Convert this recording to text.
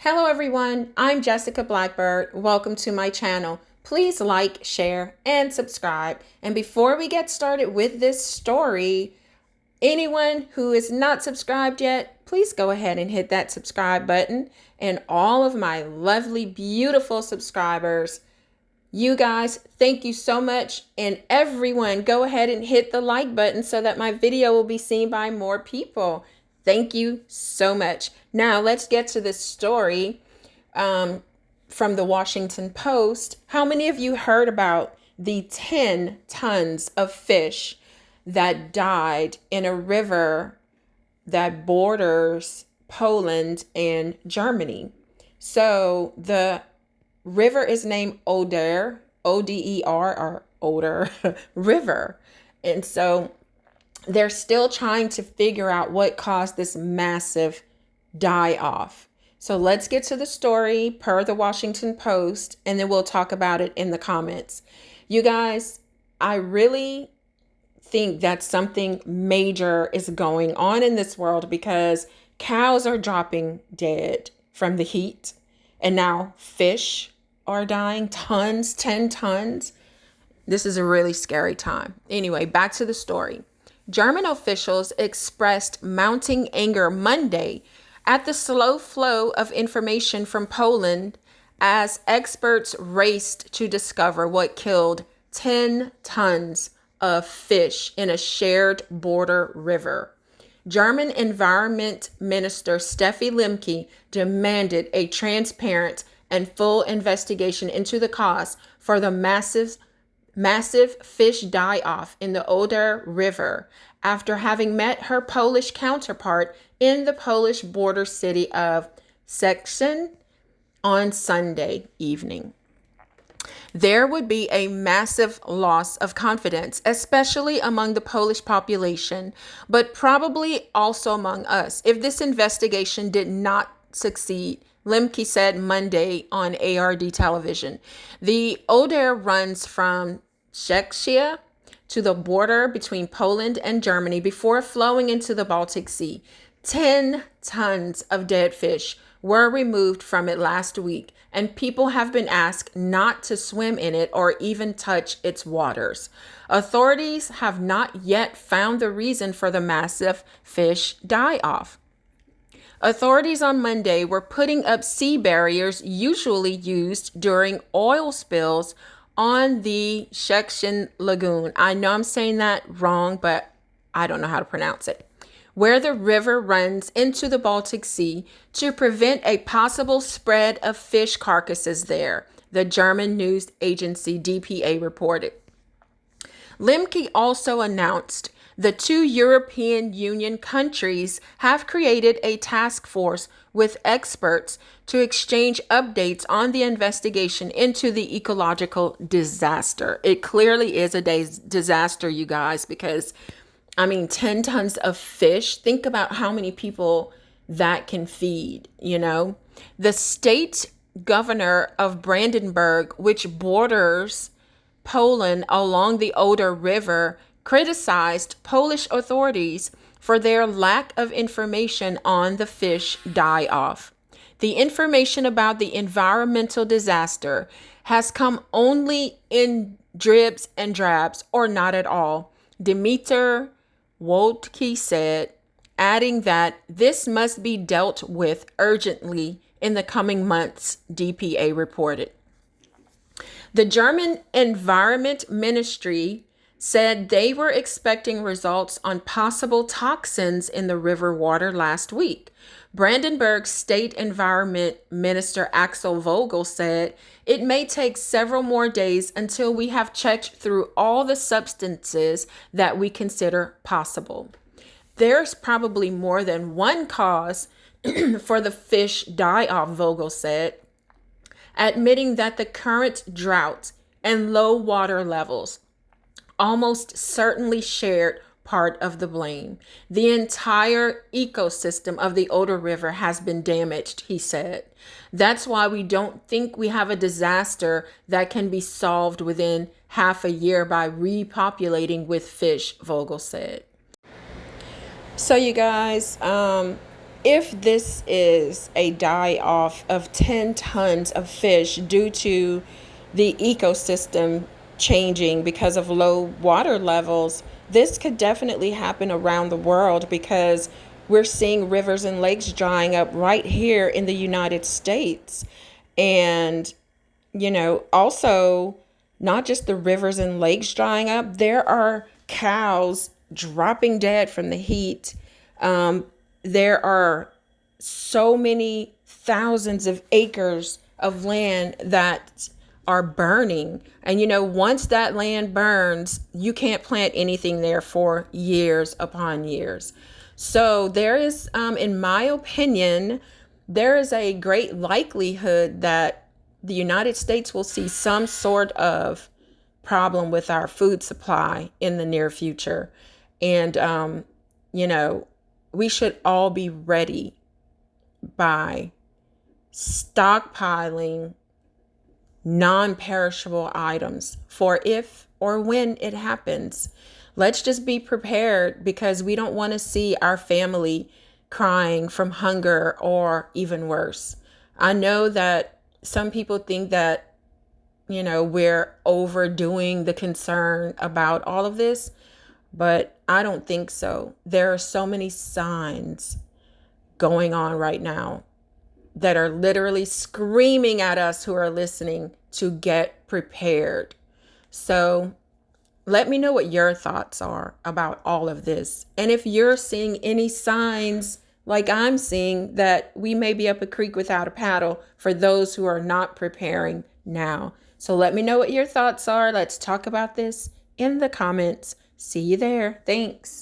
Hello everyone, I'm Jessica Blackbird. Welcome to my channel. Please like, share, and subscribe. And before we get started with this story, anyone who is not subscribed yet, please go ahead and hit that subscribe button. And all of my lovely, beautiful subscribers, you guys, thank you so much. And everyone, go ahead and hit the like button so that my video will be seen by more people. Thank you so much. Now let's get to this story from the Washington Post. How many of you heard about the 10 tons of fish that died in a river that borders Poland and Germany? So the river is named Oder, O-D-E-R, or Oder River. And so they're still trying to figure out what caused this massive die off. So let's get to the story per the Washington Post, and then we'll talk about it in the comments. You guys, I really think that something major is going on in this world because cows are dropping dead from the heat, and now fish are dying, 10 tons. This is a really scary time. Anyway, back to the story. German officials expressed mounting anger Monday at the slow flow of information from Poland as experts raced to discover what killed 10 tons of fish in a shared border river. German Environment Minister Steffi Lemke demanded a transparent and full investigation into the cause for the massive fish die-off in the Oder River after having met her Polish counterpart in the Polish border city of Szczecin on Sunday evening. There would be a massive loss of confidence, especially among the Polish population, but probably also among us, if this investigation did not succeed, Lemke said Monday on ARD television. The Oder runs from Czechia to the border between Poland and Germany before flowing into the Baltic Sea. 10 tons of dead fish were removed from it last week, and people have been asked not to swim in it or even touch its waters. Authorities have not yet found the reason for the massive fish die-off. Authorities on Monday were putting up sea barriers usually used during oil spills on the Szczecin Lagoon. I know I'm saying that wrong, but I don't know how to pronounce it. Where the river runs into the Baltic Sea to prevent a possible spread of fish carcasses there, the German news agency DPA reported. Lemke also announced the 2 European Union countries have created a task force with experts to exchange updates on the investigation into the ecological disaster. It clearly is a disaster, you guys, because 10 tons of fish. Think about how many people that can feed, The state governor of Brandenburg, which borders Poland along the Oder River, criticized Polish authorities for their lack of information on the fish die-off. The information about the environmental disaster has come only in dribs and drabs, or not at all, Dmitry Wodke said, adding that this must be dealt with urgently in the coming months, DPA reported. The German Environment Ministry said they were expecting results on possible toxins in the river water last week. Brandenburg State Environment Minister Axel Vogel said it may take several more days until we have checked through all the substances that we consider possible. There's probably more than one cause for the fish die-off, Vogel said, admitting that the current drought and low water levels almost certainly shared part of the blame. The entire ecosystem of the Oder River has been damaged, he said. That's why we don't think we have a disaster that can be solved within half a year by repopulating with fish, Vogel said. So you guys, if this is a die off of 10 tons of fish due to the ecosystem changing because of low water levels, this could definitely happen around the world because we're seeing rivers and lakes drying up right here in the United States. And, also not just the rivers and lakes drying up, there are cows dropping dead from the heat. There are so many thousands of acres of land that are burning. And once that land burns, you can't plant anything there for years upon years. So there is, in my opinion, there is a great likelihood that the United States will see some sort of problem with our food supply in the near future. And, we should all be ready by stockpiling non-perishable items for if or when it happens. Let's just be prepared because we don't want to see our family crying from hunger or even worse. I know that some people think that, we're overdoing the concern about all of this, but I don't think so. There are so many signs going on right now that are literally screaming at us who are listening to get prepared. So let me know what your thoughts are about all of this. And if you're seeing any signs like I'm seeing that we may be up a creek without a paddle for those who are not preparing now. So let me know what your thoughts are. Let's talk about this in the comments. See you there. Thanks.